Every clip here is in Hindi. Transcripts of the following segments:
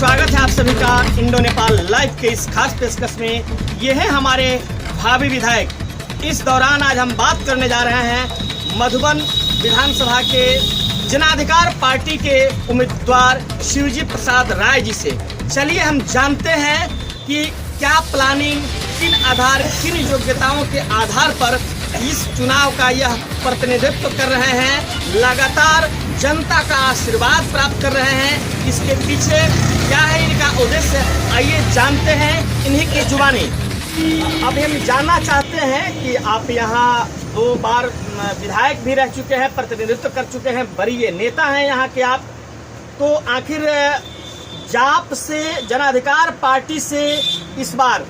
स्वागत है आप सभी का इंडो नेपाल लाइव के इस खास पेशकश में। ये है हमारे भावी विधायक। इस दौरान आज हम बात करने जा रहे हैं मधुबन विधानसभा के जनाधिकार पार्टी के उम्मीदवार शिवजी प्रसाद राय जी से। चलिए हम जानते हैं कि क्या प्लानिंग, किन आधार, किन योग्यताओं के आधार पर इस चुनाव का यह प्रतिनिधित्व कर रहे हैं, लगातार जनता का आशीर्वाद प्राप्त कर रहे हैं। इसके पीछे क्या है इनका उद्देश्य, आइए जानते हैं इन्हीं की जुबानी। अब हम जानना चाहते हैं कि आप यहाँ 2 बार विधायक भी रह चुके हैं, प्रतिनिधित्व कर चुके हैं, वरीय नेता हैं यहाँ के आप, तो आखिर जाप से, जनाधिकार पार्टी से इस बार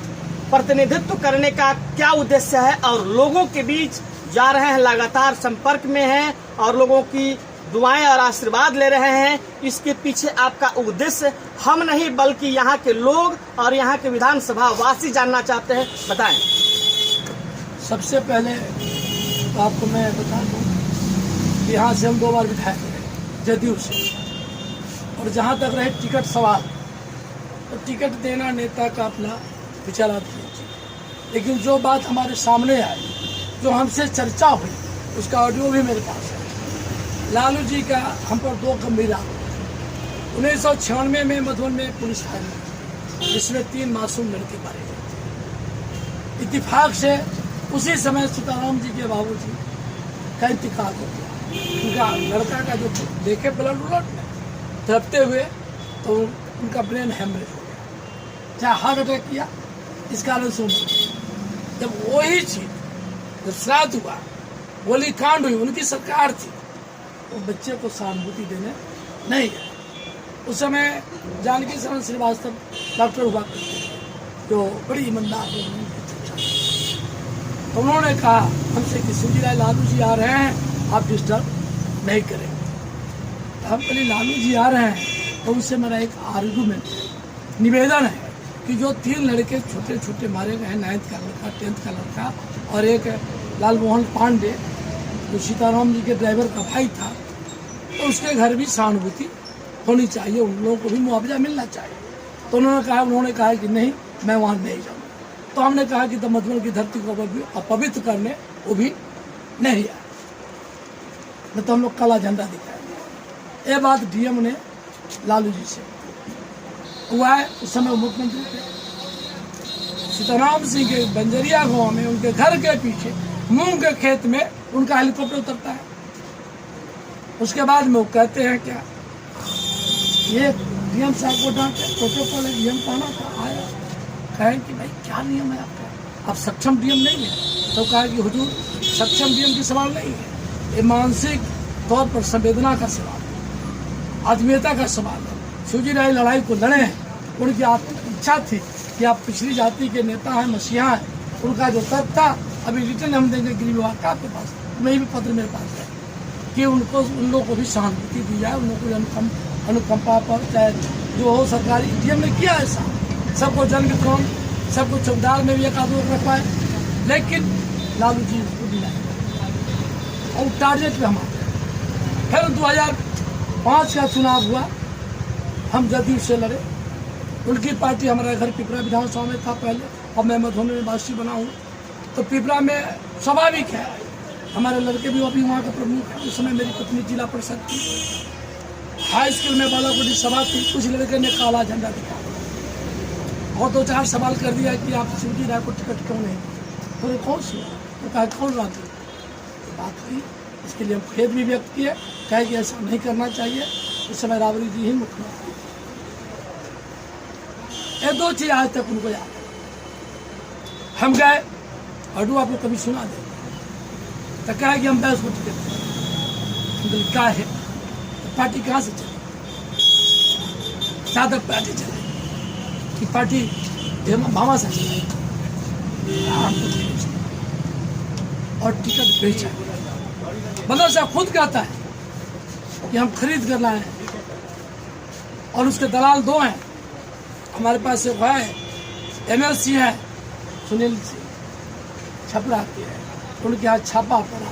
प्रतिनिधित्व करने का क्या उद्देश्य है और लोगों के बीच जा रहे हैं, लगातार संपर्क में हैं और लोगों की दुआएं और आशीर्वाद ले रहे हैं। इसके पीछे आपका उद्देश्य हम नहीं बल्कि यहाँ के लोग और यहाँ के विधानसभा वासी जानना चाहते हैं, बताएं। सबसे पहले तो आपको मैं बता दूं कि यहाँ से हम 2 बार विधायक रहे जदयू से, और जहाँ तक रहे टिकट सवाल, तो टिकट देना नेता का अपना विचारात है। लेकिन जो बात हमारे सामने आई, जो हमसे चर्चा हुई, उसका ऑडियो भी मेरे पास है। लालू जी का हम पर 2 गंभीर आरोप। 1996 में मधुबन में पुलिस फायरिंग, जिसमें 3 मासूम लड़के मारे गए। इत्तेफाक से उसी समय सीताराम जी के बाबूजी का इंतकाल हो गया। उनका लड़का का जो देखे ब्लड उलट में तड़पते हुए, तो उनका ब्रेन हेमरेज हो गया, चाहे हार्ट अटैक किया, इस कारण से जब वही चीज जब श्राद्ध हुआ, गोली कांड हुई, उनकी सरकार थी, तो बच्चे को सहानुभूति देने नहीं गए। उस समय जानकी शरण श्रीवास्तव डॉक्टर हुआ करते थे, जो बड़ी ईमानदार लोग, तो उन्होंने कहा हमसे कि शिवजी राय लालू जी आ रहे हैं, आप डिस्टर्ब नहीं करेंगे। तो हम कल लालू जी आ रहे हैं, तो उनसे मेरा एक आर्गूमेंट, निवेदन है कि जो 3 लड़के छोटे छोटे मारे गए हैं, 9th का लड़का, 10th का लड़का और एक लालमोहन पांडे जो सीताराम जी के ड्राइवर का भाई था, तो उसके घर भी सहानुभूति होनी चाहिए, उन लोगों को भी मुआवजा मिलना चाहिए। तो उन्होंने कहा कि नहीं, मैं वहाँ नहीं जाऊँगा। तो हमने कहा कि मधुबन की धरती को अपवित्र करने वो भी नहीं आए, नहीं तो हम लोग काला झंडा दिखाएंगे। ये बात डीएम ने लालू जी से हुआ है। उस समय मुख्यमंत्री थे, सीताराम सिंह के बंजरिया गांव में उनके घर के पीछे मूंग के खेत में उनका हेलीकॉप्टर उतरता है। उसके बाद में वो कहते हैं क्या, ये डीएम साहब को डांटे, प्रोटोकॉल है, डीएम कहना था, आया कहें कि भाई क्या नियम है आपका, आप सक्षम डीएम नहीं है। तो कहा कि हुजूर सक्षम डीएम की सवाल नहीं है, ये मानसिक तौर पर संवेदना का सवाल है, आत्मीयता का सवाल है। शिवजी राय लड़ाई को लड़े हैं, उनकी इच्छा थी कि आप पिछड़ी जाति के नेता हैं, मसीहा हैं। उनका जो तर्क था, अभी रिटर्न हम देंगे गृह विभाग का आपके पास, नहीं भी पत्र मेरे पास है, कि उन लोगों को भी सहानुभूति दी जाए, उन लोगों को अनुकंपा पर, चाहे जो हो सरकारी। डीएम ने किया ऐसा, सबको जन वितरण, सबको चौकीदार में भी एक आदमी रख पाए, लेकिन लालू जी उसको दिया और टारगेट पे हमारे। फिर 2005 का चुनाव हुआ, हम जदयू से लड़े, उनकी पार्टी हमारा घर पिपरा विधानसभा में था पहले, और मैं मधुबन में वासी बना हूँ। तो पिपरा में स्वाभाविक है, हमारे लड़के भी अभी वहाँ का प्रमुख है। उस समय मेरी पत्नी जिला परिषद थी, हाई स्कूल में बालाकोटी सभा थी। कुछ लड़के ने काला झंडा दिखाया और 2-4 सवाल कर दिया कि आप शिवजी राय को टिकट क्यों नहीं, बोले कौन सी, तो कहा कौन रात बात हुई। इसके लिए हम खेद भी व्यक्त किए, कहे कि ऐसा नहीं करना चाहिए। उस समय राबड़ी जी ही मुख्यमंत्री। ये 2 चीज़ आज तक उनको याद है। हम गए, ऑडियो आपको कभी सुना दे, तो कहा कि हम 10 को टिकट दें। क्या है, तो पार्टी कहाँ से चली, साधक पार्टी चली कि पार्टी भामा से चली, और टिकट बेचा। मतलब साहब खुद कहता है कि हम खरीद कर लाए हैं, और उसके दलाल 2 हैं। हमारे पास एक है MLC है सुनील छपरा के, उनके यहाँ छापा पड़ा,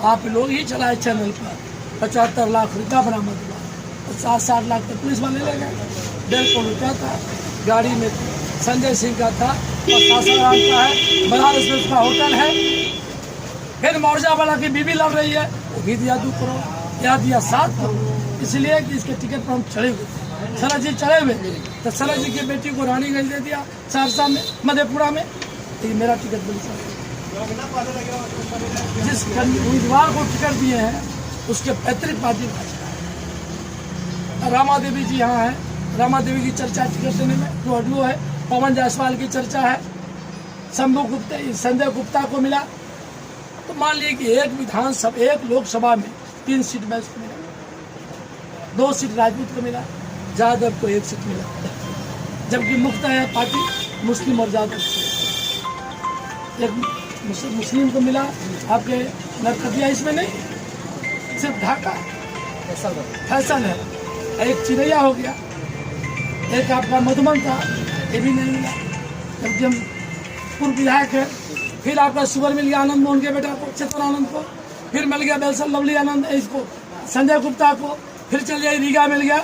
आप लोग ही चलाए चैनल पर, 75 लाख रुपया बरामद हुआ, 50-60 लाख तक पुलिस वाले ले गए। बिल्कुल उठा था, गाड़ी में संजय सिंह का था और सासाराम का है, बनारस में उसका होटल है। फिर मौर्जा वाला की बीबी लड़ रही है, वो भी दिया 2 करोड़, या दिया 7 करोड़, इसलिए कि इसके टिकट पर हम चढ़े हुए थे। सरज जी चढ़े हुए तो सरज जी की बेटी को रानीगंज दे दिया, सहरसा में, मधेपुरा में, तो ये मेरा टिकट मिल सकता। जिस उम्मीदवार को टिकट दिए हैं उसके पैतृक पार्टी भाजपा है। रामा देवी जी यहाँ है, रामा देवी की चर्चा टिकट देने में जो अडलो है, पवन जायसवाल की चर्चा है, शंभू गुप्ता संजय गुप्ता को मिला। तो मान लीजिए कि एक लोकसभा में 3 सीट बैच को मिला, 2 सीट राजपूत को मिला, यादव को 1 सीट मिला, जबकि मुक्त है पार्टी मुस्लिम और यादव को। एक मुस्लिम को मिला आपके नरकटिया, इसमें नहीं, सिर्फ ढाका फैसल है, एक चिड़ैया हो गया, एक आपका मधुबन था, ये भी नहीं मिला। जबकि हम पूर्व विधायक है, फिर आपका शुगर मिल गया आनंद मोहन के बेटा को, चेतन आनंद को, फिर मिल गया बेलसल लवली आनंद इसको, संजय गुप्ता को, फिर चल गया रीगा मिल गया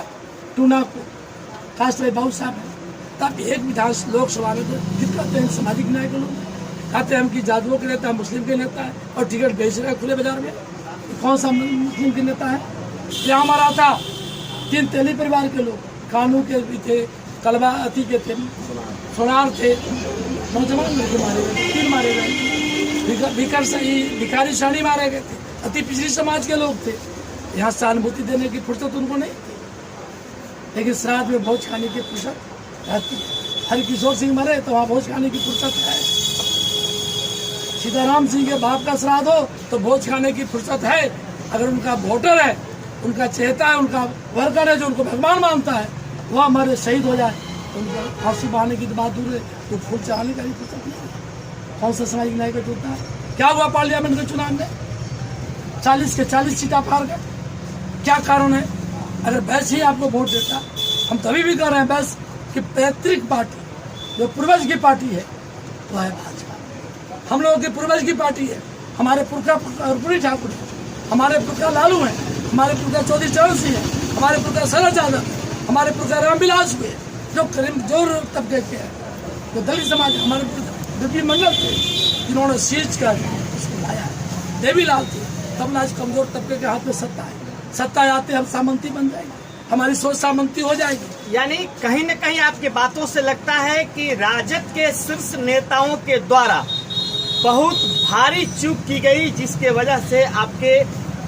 टूना को, कास्ट भाई बाबू साहब है। तब एक विधान लोकसभा में तो दिक्कत है सामाजिक न्याय के लोग कहते हैं हम कि जादुओं के नेता, मुस्लिम के नेता है और टिकट बेच रहे हैं खुले बाजार में। कौन सा मुस्लिम के नेता है? यहाँ हमारा था 3 तेली परिवार के लोग, कानू के भी थे, कलवा अति के थे, सोनार थे, नौजवान लड़के मारे गए, 3 मारे गए, भिखारी साड़ी मारे गए थे, अति पिछड़ी समाज के लोग थे। यहाँ सहानुभूति देने की फुर्सत उनको नहीं, लेकिन श्राद्ध में भोज खाने की फुर्सत रहती है। हरकिशोर सिंह मरे तो वहाँ भोज खाने की फुर्सत है। सीताराम सिंह के बाप का श्राद्ध हो तो भोज खाने की फुर्सत है। अगर उनका वोटर है, उनका चेता है, उनका वर्कर है जो उनको भगवान मानता है, वह हमारे शहीद हो जाए तो उनका फांसी बहाने की बात दूर है, तो फूल चढ़ाने का भी फुर्सत नहीं। कौन सा सामाजिक न्याय का टूटता है? क्या हुआ पार्लियामेंट के चुनाव में 40 के 40 सीटा पार गए? क्या कारण है? अगर वैसे ही आपको वोट देता, हम तभी भी कर रहे हैं बस कि पैतृक पार्टी जो पूर्वज की पार्टी है वह है भाजपा। हम लोगों की पूर्वज की पार्टी है, हमारे पुरखा कर्पूरी ठाकुर है, हमारे पुरखा लालू है, हमारे पुरखा चौधरी चरण सिंह है, हमारे पुरखा शरद यादव है, हमारे पुरखा रामविलास हुए जो तबके के हैं, जो दलित समाज है, हमारे पुरखा मंडल थे जिन्होंने सींच कर उसको लाया है, देवीलाल थे। तब आज कमजोर तबके के हाथ में सत्ता है, सत्ता आते हम सामंती बन जाएंगे, हमारी सोच सामंती हो जाएगी। यानी कहीं न कहीं आपकी बातों से लगता है कि राजद के शीर्ष नेताओं के द्वारा बहुत भारी चूक की गई, जिसके वजह से आपके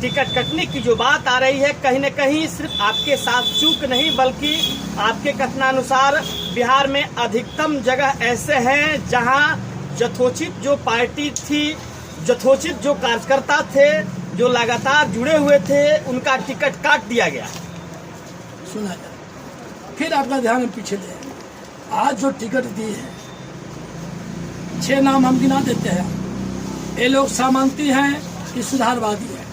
टिकट कटने की जो बात आ रही है, कहीं न कहीं सिर्फ आपके साथ चूक नहीं बल्कि आपके कथनानुसार बिहार में अधिकतम जगह ऐसे हैं जहां यथोचित जो पार्टी थी, यथोचित जो कार्यकर्ता थे, जो लगातार जुड़े हुए थे, उनका टिकट काट दिया गया। सुना जाए, फिर आपका ध्यान हम पीछे ले आज जो टिकट दिए हैं 6 नाम हम गिना देते हैं। ये लोग सामंती हैं कि सुधारवादी हैं?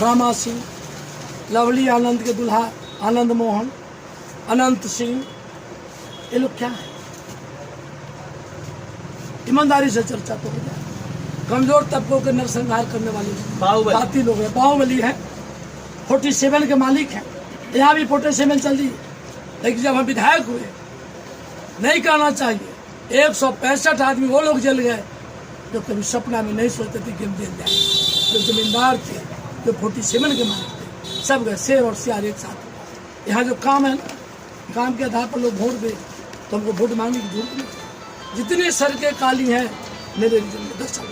रामा सिंह, लवली आनंद के दुल्हा आनंद मोहन, अनंत सिंह, ये लोग क्या है? ईमानदारी से चर्चा तो हो जाए। कमजोर तबकों के नरसंहार करने वाले बाती लोग हैं, बाहुबली है, 47 के मालिक हैं। यहाँ भी 47 चल रही है, लेकिन जब हम विधायक हुए नहीं कहना चाहिए 165 आदमी वो लोग जल गए जो कभी सपना में नहीं सोचते थे कि हम जेल जाएंगे। जो जमींदार थे, जो 47 के मालिक थे, सब गए, शेर और सियार एक साथ। यहाँ जो काम है ना, काम के आधार पर लोग वोट दे तो हमको वोट मांगने की जरूरत नहीं। जितनी सड़कें काली हैं मेरे रीजन में 10 साल,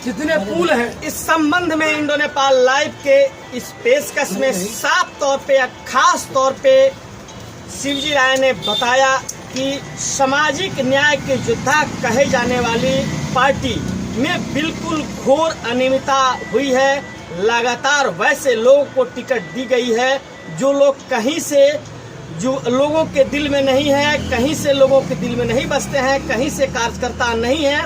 जितने पुल हैं। इस संबंध में इंडो नेपाल लाइव के इस पेशकश में साफ तौर पे या खास तौर पे शिवजी राय ने बताया कि सामाजिक न्याय के योद्धा कहे जाने वाली पार्टी में बिल्कुल घोर अनियमितता हुई है। लगातार वैसे लोगों को टिकट दी गई है जो लोग कहीं से, जो लोगों के दिल में नहीं है, कहीं से लोगों के दिल में नहीं बसते हैं, कहीं से कार्यकर्ता नहीं है।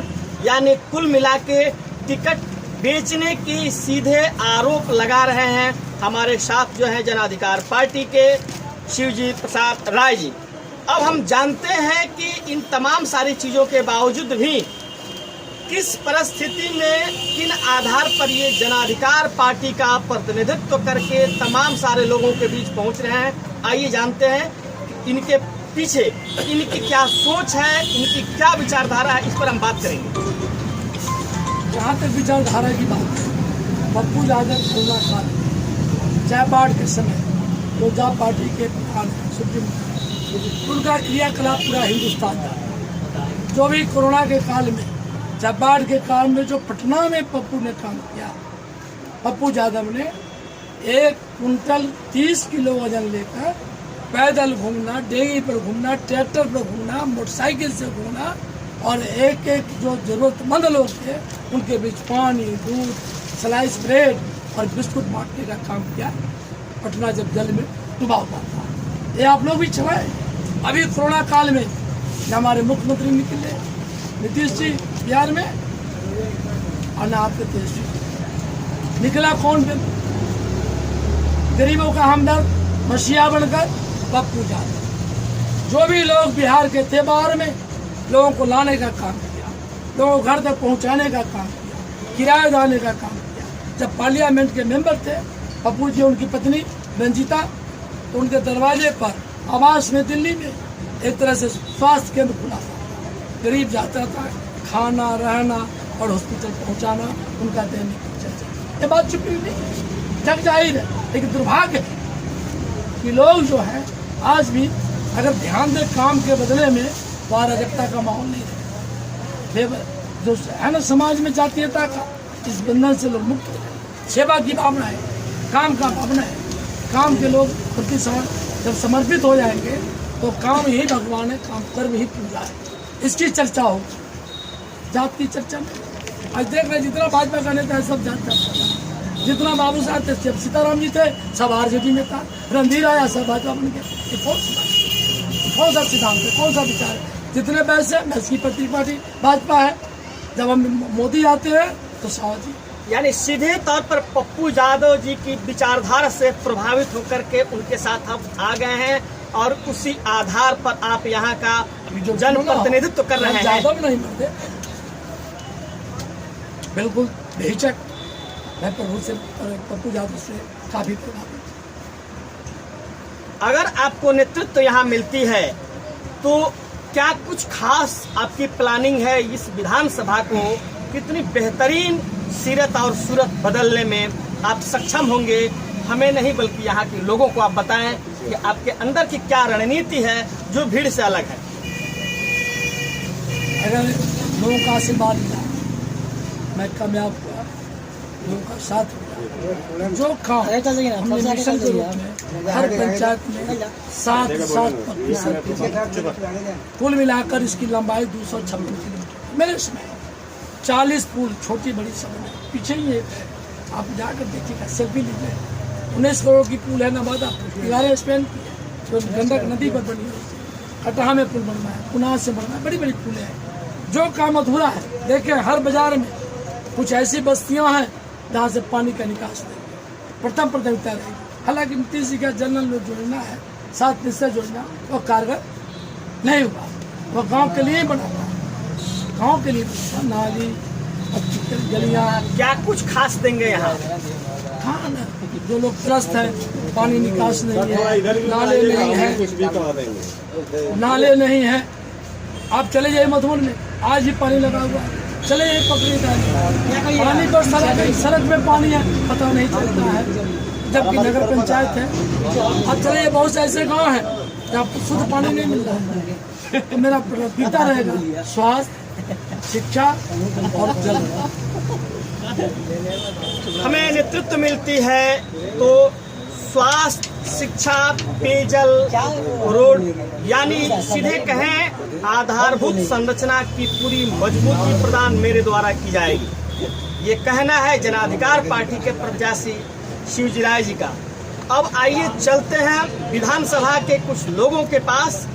यानी कुल मिला के टिकट बेचने की सीधे आरोप लगा रहे हैं हमारे साथ जो है जन अधिकार पार्टी के शिवजी प्रसाद राय जी। अब हम जानते हैं कि इन तमाम सारी चीज़ों के बावजूद भी किस परिस्थिति में, किन आधार पर ये जनाधिकार पार्टी का प्रतिनिधित्व करके तमाम सारे लोगों के बीच पहुंच रहे हैं। आइए जानते हैं इनके पीछे इनकी क्या सोच है, इनकी क्या विचारधारा है, इस पर हम बात करेंगे। जहाँ तक विचारधारा की बात है, पप्पू यादव कोरोना काल जयपाठ के समय जो जब पार्टी के प्रधान हैं सुप्रीम, उनका क्रियाकलाप पूरा हिंदुस्तान था। जो भी कोरोना के काल में, जयपाठ के काल में जो पटना में पप्पू ने काम किया, पप्पू यादव ने 1 कुंटल 30 किलो वजन लेकर पैदल घूमना, डेंगी पर घूमना, ट्रैक्टर पर घूमना, मोटरसाइकिल से घूमना और एक एक जो जरूरतमंद लोग थे उनके बीच पानी, दूध, स्लाइस ब्रेड और बिस्कुट बांटने का काम किया। पटना जब जल में डूबा हुआ था, ये आप लोग भी छुपाए। अभी कोरोना काल में हमारे मुख्यमंत्री निकले नीतीश जी बिहार में, और ना आपके तेजस्वी निकला कौन? गरीबों का हमदर्द मसीहा बनकर पप्पू यादव। जो भी लोग बिहार के थे बाहर में, लोगों को लाने का काम किया, लोगों को घर तक पहुंचाने का काम किया, किराया देने का काम किया। जब पार्लियामेंट के मेंबर थे पप्पू जी, उनकी पत्नी रंजीता, तो उनके दरवाजे पर आवास में दिल्ली में एक तरह से स्वास्थ्य केंद्र खुला था। गरीब जाता था, खाना, रहना और हॉस्पिटल पहुंचाना उनका दैनिक चर्चा। ये बात छुपी नहीं, जग जाहिर है। लेकिन दुर्भाग्य है कि लोग जो है आज भी अगर ध्यान दे काम के बदले में अराजकता का माहौल नहीं है। जो है ना समाज में जातीयता का, इस बंधन से लोग मुक्त हैं। सेवा की भावना है, काम का भावना है। काम के लोग प्रति जब समर्पित हो जाएंगे तो काम ही भगवान है, काम कर्म ही पूजा है। इसकी चर्चा हो, जात की चर्चा में आज देख रहे जितना भाजपा का नेता है सब जात का था। जितना बाबू साहब थे, जब सीताराम जी थे सब आरजेडी में था, रणधीर आया सब भाजपा बन गया। ये कौन सा सिद्धांत है, कौन सा विचार है? जितने पैसे मैच की प्रतीक पार्टी भाजपा है, जब हम मोदी आते हैं तो शाह जी। यानी सीधे तौर पर पप्पू यादव जी की विचारधारा से प्रभावित होकर के उनके साथ आप आ गए हैं और उसी आधार पर आप यहाँ का जनप्रतिनिधित्व कर रहे हैं। यादव नहीं मरते, बिल्कुल बेहिचक मैं प्रभु से, पप्पू यादव से काफी प्रभावित। अगर आपको नेतृत्व यहाँ मिलती है तो क्या कुछ खास आपकी प्लानिंग है इस विधानसभा को कितनी बेहतरीन सीरत और सूरत बदलने में आप सक्षम होंगे? हमें नहीं बल्कि यहाँ के लोगों को आप बताएं कि आपके अंदर की क्या रणनीति है जो भीड़ से अलग है। अगर लोगों का आशीर्वाद मिला, मैं कामयाब हुआ, लोगों का साथ मिला, जो काम हमने मिशन के रूप में हर पंचायत में 7% कुल मिलाकर इसकी लंबाई 256 किलोमीटर मेरे समय 40 पुल, छोटी बड़ी सब है। पीछे ही एक है, आप जाकर देखिएगा, सेल्फी लीजिए। 19 करोड़ की पुल है नवादा, 11 स्पेन की है, जो गंडक नदी पर बनी है। कटहा में पुल बनना है, पुनाह से बनना है, बड़ी बड़ी पुलें हैं। जो काम अधूरा है, देखिए हर बाजार में कुछ ऐसी बस्तियां हैं जहाँ से पानी का निकास नहीं, प्रथम प्राथमिकता रहेगी। हालांकि नीतीश जी का जनरल जो योजना है 7% योजना, वो कारगर नहीं हुआ। वो गाँव के लिए ही बना था, गाँव के लिए नाली, गलियाँ। क्या कुछ खास देंगे यहाँ? हाँ ना, जो लोग त्रस्त है, पानी निकास नहीं है, नाले नहीं है, नाले नहीं है। आप चले जाइए मधुबन में, आज ही पानी लगा हुआ है। चले जाइए पकड़ी पानी पर सड़क में पानी है, पता नहीं चलता है, जबकि नगर पंचायत है। अब चले जाइए, बहुत से ऐसे गाँव हैं जहाँ शुद्ध पानी नहीं मिल रहा है। तो मेरा प्राथमिकता रहेगा स्वास्थ्य, शिक्षा और जल। हमें नेतृत्व मिलती है तो स्वास्थ्य, शिक्षा, पेयजल, रोड, यानी सीधे कहें आधारभूत संरचना की पूरी मजबूती प्रदान मेरे द्वारा की जाएगी। ये कहना है जनाधिकार पार्टी के प्रत्याशी शिवजी राय जी का। अब आइए चलते हैं विधानसभा के कुछ लोगों के पास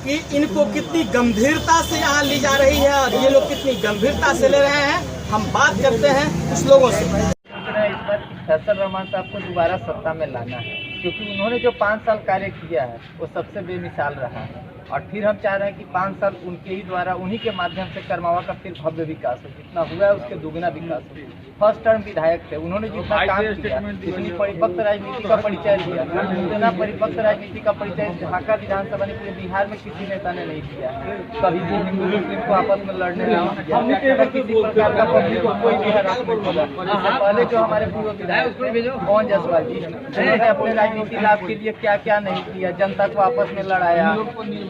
कि इनको कितनी गंभीरता से यहाँ ली जा रही है और ये लोग कितनी गंभीरता से ले रहे हैं। हम बात करते हैं कुछ लोगों से। इस बार फैसल रहमान साहब को दोबारा सत्ता में लाना है, क्योंकि उन्होंने जो 5 साल कार्य किया है वो सबसे बेमिसाल रहा है। और फिर हम चाह रहे हैं कि 5 साल उनके ही द्वारा उन्हीं के माध्यम से करमावा का फिर भव्य विकास हो, जितना हुआ है उसके दुगुना विकास हो। फर्स्ट टर्म विधायक थे, उन्होंने जितना काम किया, इतनी परिपक्व राजनीति का परिचय दिया, इतना परिपक्व राजनीति का परिचय ढाका विधानसभा ने पूरे बिहार में किसी नेता ने नहीं किया है। कभी भी हिंदू मुस्लिम को आपस में लड़ने नहीं दिया, किसी प्रकार का पब्लिक को कोई भी हरासमेंट होगा। इससे पहले जो हमारे पूर्व विधायक थे पवन जायसवाल जी, उन्होंने अपने राजनीति लाभ के लिए क्या क्या नहीं किया, जनता को आपस में लड़ाया,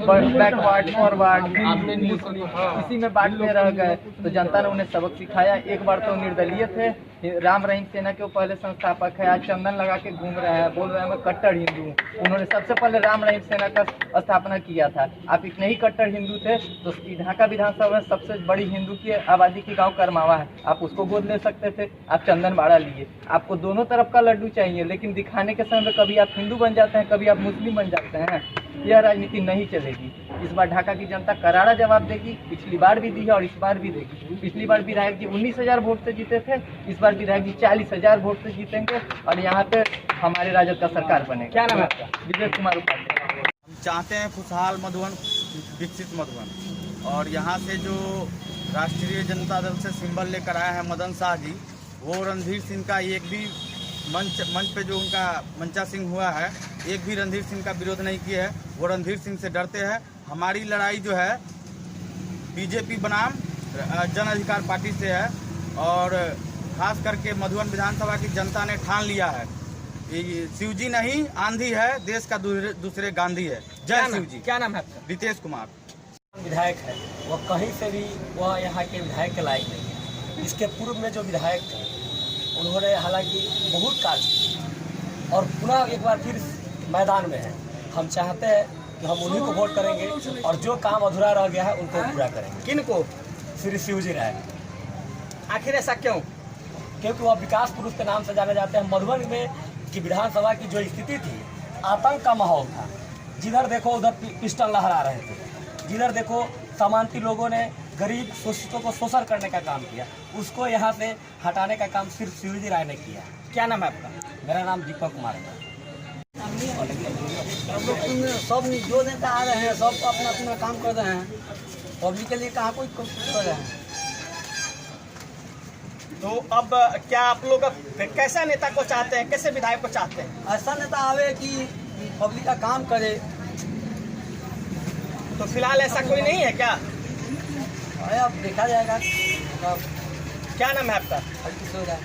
बैकवर्ड फॉरवर्ड इसी में बांटते रह गए, तो जनता ने उन्हें सबक सिखाया। एक बार तो निर्दलीय थे, राम रहीम सेना के वो पहले संस्थापक है, आज चंदन लगा के घूम रहे हैं, बोल रहे हैं मैं कट्टर हिंदू हूँ। उन्होंने सबसे पहले राम रहीम सेना का स्थापना किया था। आप इतने ही कट्टर हिंदू थे तो ढाका विधानसभा में सबसे बड़ी हिंदू की आबादी की गांव करमावा है, आप उसको गोद ले सकते थे, आप चंदन बाड़ा लिए। आपको दोनों तरफ का लड्डू चाहिए, लेकिन दिखाने के समय में कभी आप हिंदू बन जाते हैं, कभी आप मुस्लिम बन जाते हैं। यह राजनीति नहीं चलेगी। इस बार ढाका की जनता करारा जवाब देगी, पिछली बार भी दी है और इस बार भी देगी। पिछली बार विधायक जी 19,000 वोट से जीते थे, इस बार विधायक जी 40,000 वोट से जीतेंगे और यहाँ पे हमारे राजद का सरकार बनेगा। क्या नाम है आपका? विजय कुमार उपाध्याय। हम चाहते हैं खुशहाल मधुबन, विकसित मधुबन, और यहाँ से जो राष्ट्रीय जनता दल से सिंबल लेकर आए हैं मदन शाह जी, वो रणधीर सिंह का एक भी मंच पे जो उनका मंचा सिंह हुआ है, एक भी रणधीर सिंह का विरोध नहीं किया है। वो रणधीर सिंह से डरते हैं। हमारी लड़ाई जो है बीजेपी बनाम जन अधिकार पार्टी से है, और खास करके मधुबन विधानसभा की जनता ने ठान लिया है, शिवजी नहीं आंधी है, देश का दूसरे गांधी है। जय शिव जी। क्या नाम है आपका? रितेश कुमार। विधायक है वह कहीं से भी वह यहाँ के विधायक के लायक नहीं है। इसके पूर्व में जो विधायक थे उन्होंने हालांकि बहुत कार्य किए और पुनः एक बार फिर मैदान में है। हम चाहते हैं कि हम उन्हीं को वोट करेंगे और जो काम अधूरा रह गया है उनको पूरा करेंगे। किन को? श्री शिवजी राय। आखिर ऐसा क्यों? क्योंकि वह विकास पुरुष के नाम से जाने जाते हैं। मधुबन में की विधानसभा की जो स्थिति थी, आतंक का माहौल था। जिधर देखो उधर पिस्टल लहरा रहे थे, जिधर देखो सामान्य लोगों ने गरीब शोषितों को शोषण करने का काम किया, उसको यहाँ से हटाने का काम सिर्फ शिवजी राय ने किया। क्या नाम है आपका? मेरा नाम दीपक कुमार है। सब जो नेता आ रहे हैं सब अपना अपना काम कर रहे हैं, पब्लिक के लिए कहाँ कोई कर रहे हैं। तो अब क्या आप लोग कैसा नेता को चाहते हैं, कैसे विधायक को चाहते हैं? ऐसा नेता आवे कि पब्लिक का काम करे। तो फिलहाल ऐसा कोई नहीं है क्या? अब देखा जाएगा। क्या नाम है आपका? हर किसी हो जाए।